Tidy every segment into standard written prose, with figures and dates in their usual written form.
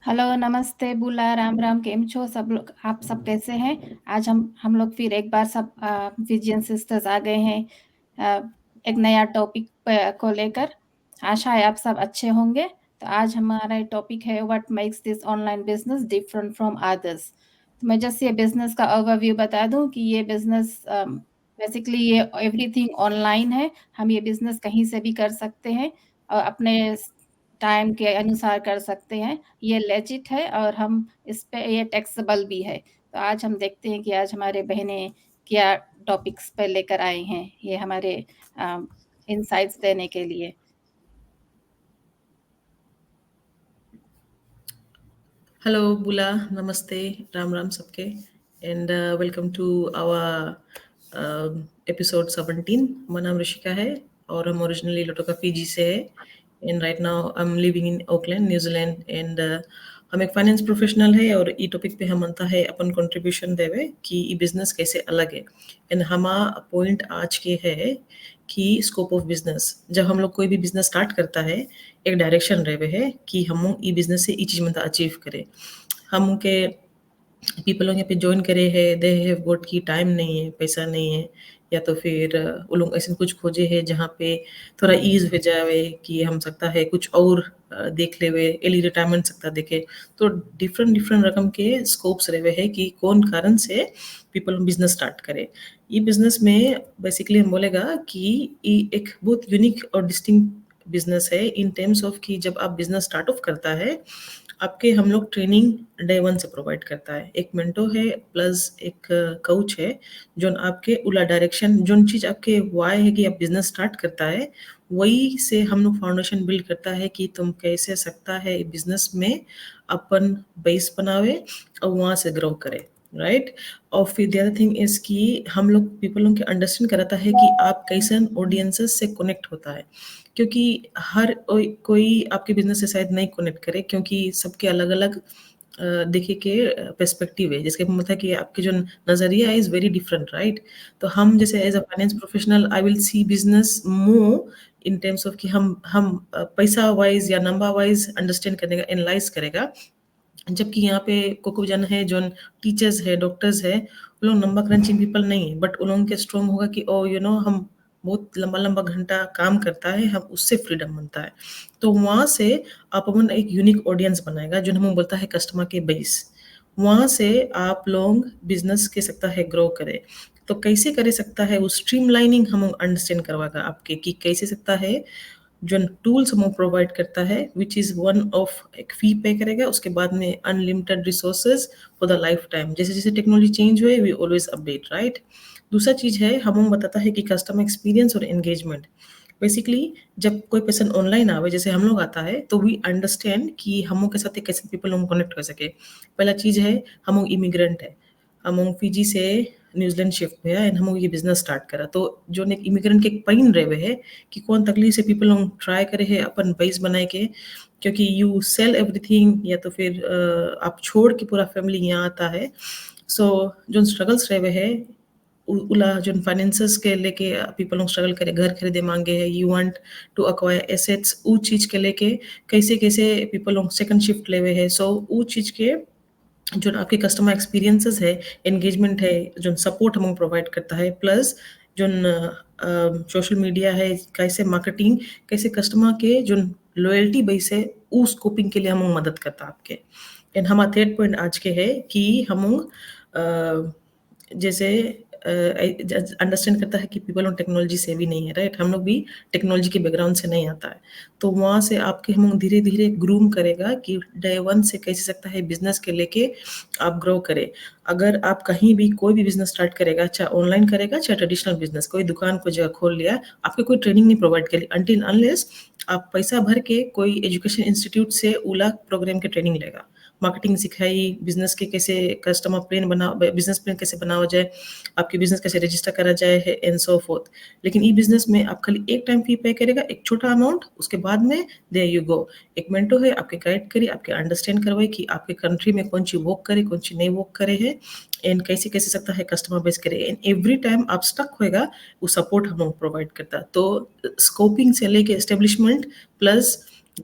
Hello, नमस्ते, बुला राम राम, केम छो सब लोग? आप सब कैसे हैं? आज हम लोग फिर एक बार सब फिजियन सिस्टर्स आ गए हैं एक नया टॉपिक को लेकर। आशा है आप सब अच्छे होंगे। तो आज हमारा टॉपिक है what makes this online business different from others. तो मैं जस्ट ये बिजनेस का ओवरव्यू बता दूं कि ये बिजनेस बेसिकली ये एवरीथिंग ऑनलाइन है। हम ये बिजनेस कहीं से भी कर सकते हैं और अपने टाइम के अनुसार कर सकते हैं। ये लेजिट है और हम इस पे ये टैक्सेबल भी है। तो आज हम देखते हैं कि आज हमारे बहनें क्या टॉपिक्स पे लेकर आए हैं ये हमारे इनसाइट्स देने के लिए। Hello, Bula. Namaste. Ram Ram सबके. And welcome to our episode 17. मेरा नाम ऋषिका है और हम originally लोटोका फीजी से है. And right now I'm living in Auckland, New Zealand. And हम एक फाइनेंस प्रोफेशनल है और ई टॉपिक पे हम मनता है अपन कंट्रीब्यूशन देवे कि ई बिजनेस कैसे अलग है. एंड हमारा पॉइंट आज के है कि स्कोप ऑफ बिजनेस जब हम लोग कोई भी बिजनेस स्टार्ट करता है एक डायरेक्शन रहे है कि हम ई बिजनेस से ई चीज मतलब अचीव करे. हम के पीपलों के पे ज्वाइन करे है दे हैव गोट की टाइम नहीं है, पैसा नहीं है, या तो फिर वो लोग ऐसे कुछ खोजे है जहाँ पे थोड़ा ईज हो जावे कि हम सकता है कुछ और देख लेवे एली रिटायरमेंट सकता देखे. तो डिफरेंट डिफरेंट रकम के स्कोप्स रहे है कि कौन कारण से पीपल बिजनेस स्टार्ट करे. ये बिजनेस में बेसिकली हम बोलेगा कि ये एक बहुत यूनिक और डिस्टिंक्ट बिजनेस है इन टर्म्स ऑफ कि जब आप बिजनेस स्टार्ट ऑफ करता है आपके हम लोग ट्रेनिंग डे वन से प्रोवाइड करता है. एक मेंटो है प्लस एक कोच है जो आपके उला डायरेक्शन जो चीज़ आपके वाई है कि आप बिजनेस स्टार्ट करता है वही से हम लोग फाउंडेशन बिल्ड करता है कि तुम कैसे सकता है बिजनेस में अपन बेस बनावे और वहाँ से ग्रो करे. राइट. और फिर द अदर थिंग इज कि हम लोग पीपलों के अंडरस्टैंड कराता है कि आप कैसे ऑडियंसेस से कनेक्ट होता है. क्योंकि हर कोई आपके बिजनेस से शायद नहीं कनेक्ट करे क्योंकि सबके अलग अलग देखे के पर्सपेक्टिव है जिसके मतलब है कि आपके जो नज़रिया इज़ वेरी डिफरेंट. राइट. तो हम जैसे as a finance professional I will see business more in terms of कि हम पैसा वाइज या नंबर वाइज अंडरस्टैंड करने का एनालाइज करेगा. जबकि यहाँ पे कोको जन है जो टीचर्स है डॉक्टर्स है वो लोग नंबर क्रंचिंग पीपल नहीं है बट उन लोगों के स्ट्रॉन्ग होगा कि ओ हम बहुत लंबा लंबा घंटा काम करता है हम उससे फ्रीडम बनता है. तो वहाँ से आप अपन एक यूनिक ऑडियंस बनाएगा जो हमें बोलता है कस्टमर के बेस. वहाँ से आप लोग बिजनेस के सकता है ग्रो करे. तो कैसे करे सकता है वो स्ट्रीमलाइनिंग हम अंडरस्टैंड करवाएगा आपके कि कैसे सकता है जो टूल्स हम प्रोवाइड करता है विच इज़ वन ऑफ एक फी पे करेगा उसके बाद में unlimited resources for the life time. जैसे जैसे टेक्नोलॉजी चेंज हुए वी ऑलवेज अपडेट. राइट. दूसरा चीज़ है हम बताता है कि कस्टमर एक्सपीरियंस और एंगेजमेंट. बेसिकली जब कोई पर्सन ऑनलाइन आवे जैसे हम लोग आता है तो वी अंडरस्टैंड कि हम के साथ कैसे पीपल हम कनेक्ट कर सके. पहला चीज़ है हम इमिग्रेंट है. हम फिजी से न्यूजीलैंड शिफ्ट हुआ एंड हम ये बिजनेस स्टार्ट करा. तो जो एक इमिग्रेंट के पैन रहे हुए है कि कौन तकलीफ से पीपल हम ट्राई करे है अपन बेस बनाए के क्योंकि यू सेल एवरीथिंग या तो फिर आप छोड़ के पूरा फैमिली यहाँ आता है. सो जो स्ट्रगल्स रहे हुए है उला जो फाइनेंसेस के लेके पीपल स्ट्रगल करे घर खरीदे मांगे है you want to acquire assets uh चीज के लेके कैसे कैसे पीपल सेकंड शिफ्ट लेवे है. सो उ चीज के जो आपके कस्टमर एक्सपीरियंसेस है एंगेजमेंट है जो सपोर्ट हम प्रोवाइड करता है प्लस जो सोशल मीडिया है कैसे मार्केटिंग कैसे कस्टमर के जो लॉयल्टी बेस है उ स्कोपिंग के लिए हम मदद करता आपके. एंड हमारा थर्ड पॉइंट आज के है कि हम जैसे अंडरस्टैंड करता है कि पीपल ऑन टेक्नोलॉजी से भी नहीं है. राइट. हम लोग भी टेक्नोलॉजी के बैकग्राउंड से नहीं आता है. तो वहाँ से आपके हम धीरे धीरे ग्रूम करेगा कि डे वन से कैसे सकता है बिजनेस के लेके आप ग्रो करे. अगर आप कहीं भी कोई भी बिजनेस स्टार्ट करेगा चाहे ऑनलाइन करेगा चाहे ट्रेडिशनल बिजनेस कोई दुकान को जगह खोल लिया आपके कोई ट्रेनिंग नहीं प्रोवाइड करी अनटिल अनलेस आप पैसा भर के कोई एजुकेशन इंस्टीट्यूट से उला प्रोग्राम के ट्रेनिंग लेगा. मार्केटिंग सिखाई बिजनेस के कैसे कस्टमर प्लान बना बिजनेस प्लान कैसे बनावा जाए आपके बिजनेस कैसे रजिस्टर करा जाए है एंड सो फोर्थ. लेकिन ई बिजनेस में आप खाली एक टाइम फी पे करेगा एक छोटा अमाउंट उसके बाद में देयर यू गो. एक मेंटो है आपके गाइड करे आपके अंडरस्टैंड करवाए कि आपके कंट्री में कौन चीज वर्क करे कौन चीज नहीं वर्क करे है एंड कैसे कैसे सकता है कस्टमर बेस करे. एंड एवरी टाइम आप स्टक होएगा वो सपोर्ट हम लोग प्रोवाइड करता. तो स्कोपिंग से लेके एस्टेब्लिशमेंट प्लस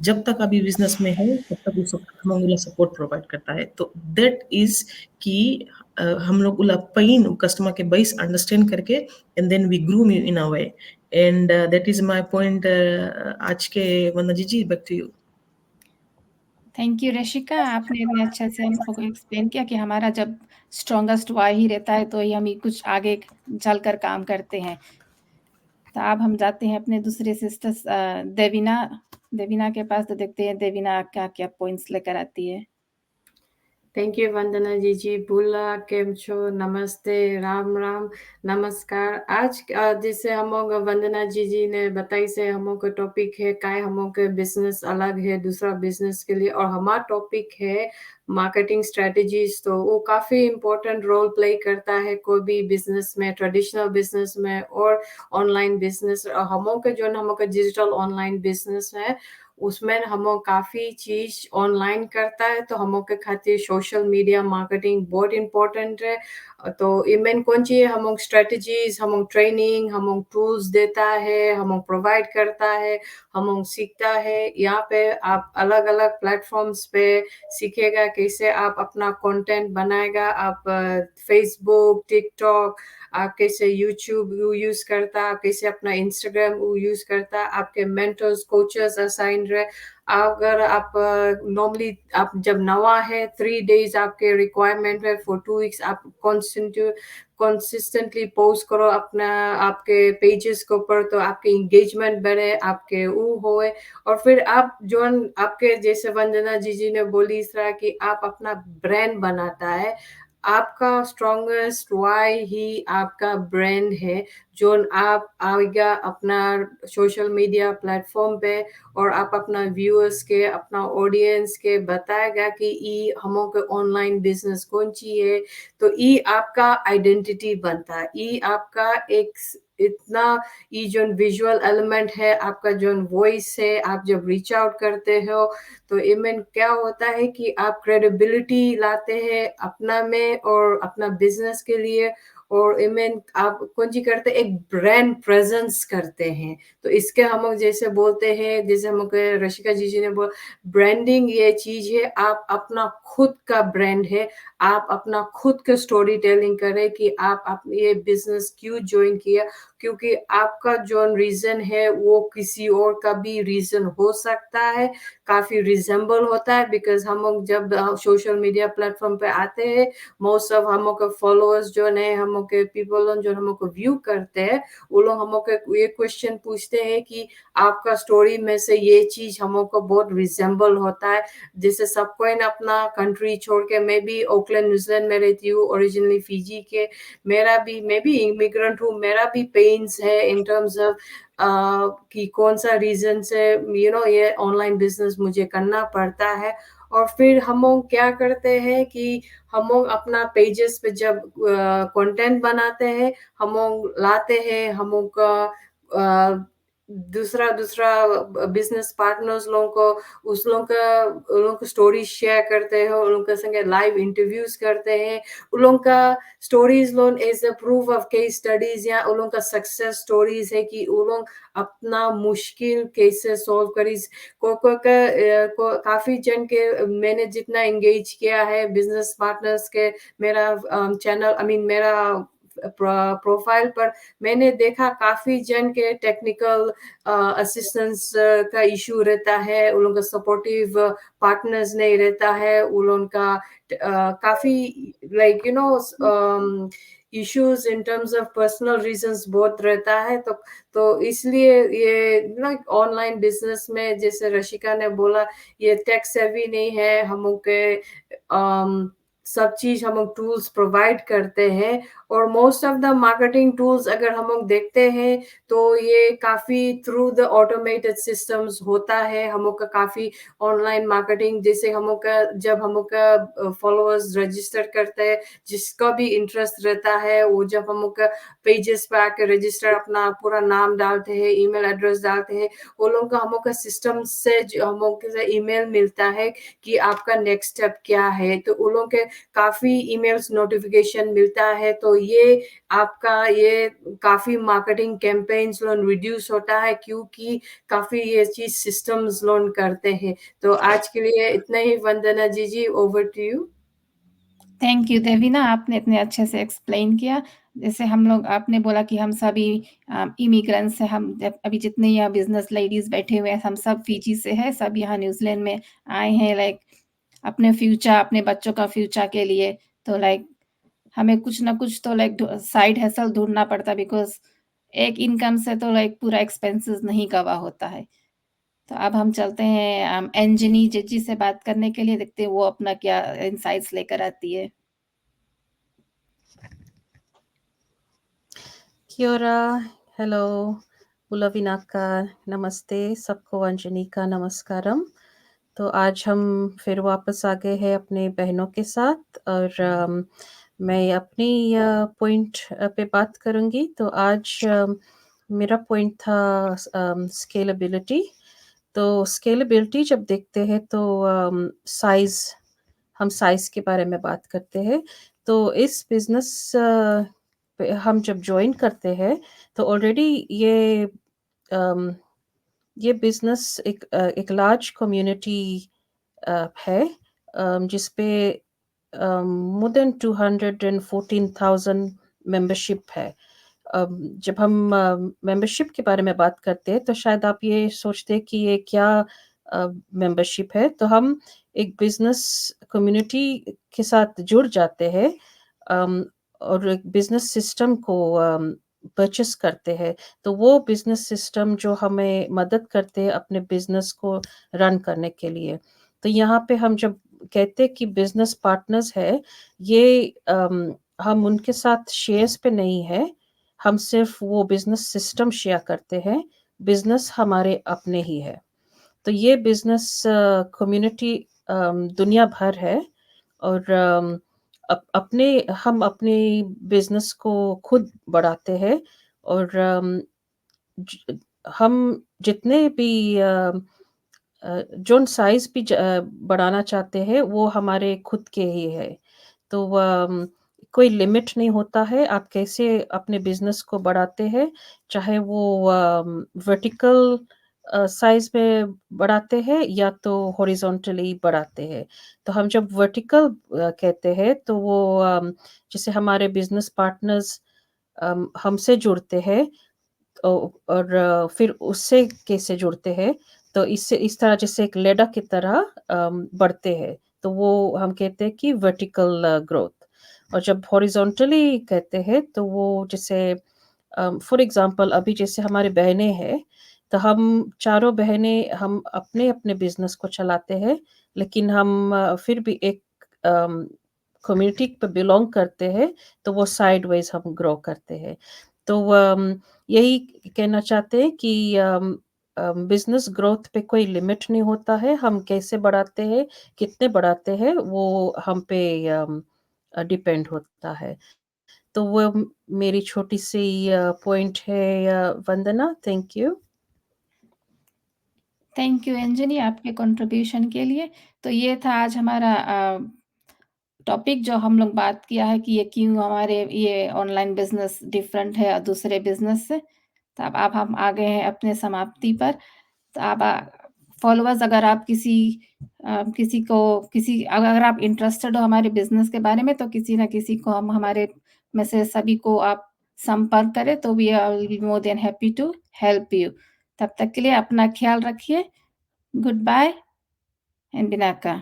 जब तक अभी बिजनेस में है तब तक वो हम सपोर्ट प्रोवाइड करता है। तो दैट इज कि हम लोग उला पेन कस्टमर के बेस अंडरस्टैंड करके and then we groom you in a way and that is my point. आज के Vandana ji back to you. Thank you Rashika, आपने इतने अच्छे से हमको एक्सप्लेन किया कि हमारा जब स्ट्रॉन्गेस्ट वाई ही रहता है तो ही हम कुछ आगे चलकर काम करते हैं। तो अब हम जाते हैं अपने दूसरे सिस्टर्स देवीना देवीना के पास, तो देखते हैं देवीना क्या क्या पॉइंट्स लेकर आती है। थैंक यू वंदना जीजी। बुला केम छो, नमस्ते, राम राम, नमस्कार। आज जैसे हम लोग वंदना जीजी ने बताई से हम लोग का टॉपिक है काय हम लोग का बिजनेस अलग है दूसरा बिजनेस के लिए, और हमारा टॉपिक है मार्केटिंग स्ट्रेटजीज। तो वो काफी इम्पोर्टेंट रोल प्ले करता है कोई भी बिजनेस में, ट्रेडिशनल बिजनेस में और ऑनलाइन बिजनेस। हम लोग का जो हम लोग का डिजिटल ऑनलाइन बिजनेस है उसमें हम काफी चीज ऑनलाइन करता है, तो हम के खातिर सोशल मीडिया मार्केटिंग बहुत इम्पोर्टेंट है। तो इमेन कौन सी हम स्ट्रेटजीज, हम ट्रेनिंग, हम टूल्स देता है, हम प्रोवाइड करता है, हम सीखता है। यहाँ पे आप अलग अलग प्लेटफॉर्म्स पे सीखेगा कैसे आप अपना कंटेंट बनाएगा। आप फेसबुक, टिकटॉक, आप कैसे यूट्यूब यूज करता, आप कैसे अपना इंस्टाग्राम यूज करता, आपके मेंटर्स कोचेस असाइन रहे। अगर आप नॉर्मली आप जब नवा है 3 days आपके रिक्वायरमेंट है, फॉर 2 weeks आप कंसिस्टेंटली पोस्ट करो अपना आपके पेजेस के ऊपर, तो आपके इंगेजमेंट बढ़े, आपके वो होए। और फिर आप जो आपके जैसे वंदना जीजी ने बोली इस तरह कि आप अपना ब्रांड बनाता है। आपका स्ट्रॉन्गेस्ट वाई ही आपका ब्रांड है, जो आप आएगा अपना सोशल मीडिया प्लेटफॉर्म पे और आप अपना व्यूअर्स के, अपना ऑडियंस के बताएगा कि ई हमों के ऑनलाइन बिजनेस कौन सी है। तो ई आपका आइडेंटिटी बनता है, ई आपका एक इतना ये जो विजुअल एलिमेंट है, आपका जो वॉइस है, आप जब रीच आउट करते हो तो इमें क्या होता है कि आप क्रेडिबिलिटी लाते हैं अपना में और अपना बिजनेस के लिए। और इमें आप कौन सी करते हैं, एक ब्रांड प्रेजेंस करते हैं। तो इसके हम लोग जैसे बोलते हैं, जैसे हम रशिका जी ने बोला, ब्रांडिंग ये चीज है, आप अपना खुद का ब्रांड है, आप अपना खुद का स्टोरी टेलिंग करें कि आप ये बिजनेस क्यों ज्वाइन किया। क्योंकि आपका जो रीजन है वो किसी और का भी रीजन हो सकता है, काफी रिजेंबल होता है। बिकॉज हम लोग जब सोशल मीडिया प्लेटफॉर्म पे आते हैं, मोस्ट ऑफ हम लोग के फॉलोअर्स जो है, हम लोग के पीपल जो हम लोग को व्यू करते हैं, वो लोग हम लोग के ये क्वेश्चन पूछते हैं कि आपका स्टोरी में से ये चीज हम लोग को बहुत रिजेंबल होता है। जैसे सबको अपना कंट्री छोड़ के, मैं भी ऑकलैंड न्यूजीलैंड में रहती हूँ, ओरिजिनली फिजी के। मैं भी इमिग्रेंट हूँ, मेरा भी पेन्स है इन टर्म्स ऑफ कि कौन सा रीजन से ये ऑनलाइन बिजनेस मुझे करना पड़ता है। और फिर हम लोग क्या करते हैं कि हम लोग अपना पेजेस पे जब कंटेंट बनाते हैं, हम लोग लाते हैं हम लोग का दूसरा दूसरा बिजनेस पार्टनर्स लोगों को, उस लोगों को स्टोरी शेयर करते हैं, उन लोगों के संगे लाइव इंटरव्यूज करते हैं। उन लोगों का स्टोरीज लोग as a proof of case studies, या उन लोगों का सक्सेस स्टोरीज है कि उन लोग अपना मुश्किल कैसे सॉल्व करी। काफी जन के मैंने जितना एंगेज किया है बिजनेस पार्टनर्स के, मेरा चैनल मेरा प्रोफाइल पर मैंने देखा काफी जन के टेक्निकल असिस्टेंस का इशू रहता है, उन लोगों का सपोर्टिव पार्टनर्स नहीं रहता है, उन लोगों का काफी issues in terms of personal reasons बहुत रहता है। तो इसलिए ये ऑनलाइन बिजनेस में, जैसे रशिका ने बोला, ये टेक सेवी नहीं है। हम के सब चीज हम लोग टूल्स प्रोवाइड करते हैं, और most of the marketing tools अगर हम लोग देखते हैं तो ये काफी थ्रू द ऑटोमेटेड सिस्टम्स होता है। हम लोग का काफी ऑनलाइन मार्केटिंग, जैसे हम लोग का जब हम लोग का फॉलोअर्स रजिस्टर करते हैं, जिसका भी इंटरेस्ट रहता है, वो जब हम लोग का पेजेस पे आके रजिस्टर अपना पूरा नाम डालते हैं, ईमेल एड्रेस डालते हैं, वो लोग का हम लोग का सिस्टम से हम लोग के ईमेल मिलता है कि आपका नेक्स्ट स्टेप क्या है। तो उन लोग के काफ़ी ईमेल्स नोटिफ़िकेशन मिलता है, तो ये आपका ये काफ़ी मार्केटिंग कैंपेन्स लोन रिड्यूस होता है क्योंकि काफ़ी ये चीज़ सिस्टम्स लोन करते हैं। तो आज के लिए इतना ही Vandana ji, over to you. Thank you Devina, आपने इतने अच्छे से एक्सप्लेन किया। जैसे हम लोग आपने बोला कि हम सभी इमिग्रेंट्स हैं, हम अभी जितने यहाँ बिज़नेस लेडीज़ बैठे हुए हैं, हम सब फिजी से हैं, सब यहाँ न्यूज़ीलैंड में आए हैं लाइक अपने फ्यूचर, अपने बच्चों का फ्यूचर के लिए। तो लाइक हमें कुछ ना कुछ तो लाइक साइड हसल ढूँढना पड़ता बिकॉज़ एक इनकम से तो लाइक पूरा एक्सपेंसेस नहीं कवर होता है। तो अब हम चलते हैं एंजनी जीजी से बात करने के लिए, देखते हैं वो अपना क्या इनसाइट्स लेकर आती है। Kia ora, hello, Bula Vinaka, नमस्ते सबको, अंजनी का नमस्कारम। तो आज हम फिर वापस आ गए हैं अपने बहनों के साथ और मैं अपनी पॉइंट पे बात करूँगी। तो आज मेरा पॉइंट था स्केलेबिलिटी। तो स्केलेबिलिटी जब देखते हैं तो साइज़, हम साइज़ के बारे में बात करते हैं। तो इस बिज़नेस पे हम जब जॉइन करते हैं तो ऑलरेडी ये बिज़नेस एक लार्ज कम्युनिटी है जिस पे मोर देन 214,000 मेंबरशिप है। जब हम मेंबरशिप के बारे में बात करते हैं तो शायद आप ये सोचते हैं कि ये क्या मेंबरशिप है। तो हम एक बिज़नेस कम्युनिटी के साथ जुड़ जाते हैं और एक बिज़नेस सिस्टम को परचेस करते हैं। तो वो बिज़नेस सिस्टम जो हमें मदद करते हैं अपने बिज़नेस को रन करने के लिए। तो यहाँ पे हम जब कहते हैं कि बिज़नेस पार्टनर्स है, ये हम उनके साथ शेयर्स पे नहीं है, हम सिर्फ वो बिज़नेस सिस्टम शेयर करते हैं, बिज़नेस हमारे अपने ही है। तो ये बिज़नेस कम्युनिटी दुनिया भर है और हम अपने बिज़नेस को खुद बढ़ाते हैं और हम जितने भी जोन साइज़ भी बढ़ाना चाहते हैं वो हमारे खुद के ही है। तो कोई लिमिट नहीं होता है, आप कैसे अपने बिज़नेस को बढ़ाते हैं, चाहे वो वर्टिकल साइज़ में बढ़ाते हैं या तो हॉरिज़ॉन्टली बढ़ाते हैं। तो हम जब वर्टिकल कहते हैं तो वो जैसे हमारे बिज़नेस पार्टनर्स हमसे जुड़ते हैं और फिर उससे कैसे जुड़ते हैं, तो इससे इस तरह जैसे एक लेडर की तरह बढ़ते हैं, तो वो हम कहते हैं कि वर्टिकल ग्रोथ। और जब हॉरिज़ॉन्टली कहते हैं तो वो जैसे फॉर एग्ज़ाम्पल अभी जैसे हमारी बहनें हैं, तो हम चारों बहनें हम अपने-अपने बिज़नेस को चलाते हैं, लेकिन हम फिर भी एक कम्युनिटी पे बिलॉन्ग करते हैं, तो वो साइडवाइज़ हम ग्रो करते हैं। तो यही कहना चाहते हैं कि बिज़नेस ग्रोथ पे कोई लिमिट नहीं होता है, हम कैसे बढ़ाते हैं, कितने बढ़ाते हैं, वो हम पे डिपेंड होता है। तो वो मेरी छोटी-सी पॉइंट है वंदना, थैंक यू। थैंक यू एंजनी आपके कंट्रीब्यूशन के लिए। तो ये था आज हमारा टॉपिक जो हम लोग बात किया है कि ये क्यों हमारे ये ऑनलाइन बिज़नेस डिफरेंट है दूसरे बिज़नेस से। तो अब हम आ गए हैं अपने समाप्ति पर। तो आप फॉलोअर्स अगर आप अगर आप इंटरेस्टेड हो हमारे बिज़नेस के बारे में तो किसी न किसी को हम हमारे में से सभी को आप संपर्क करें तो we will be more than happy to help you. तब तक के लिए अपना ख्याल रखिए। Good bye and Binaca.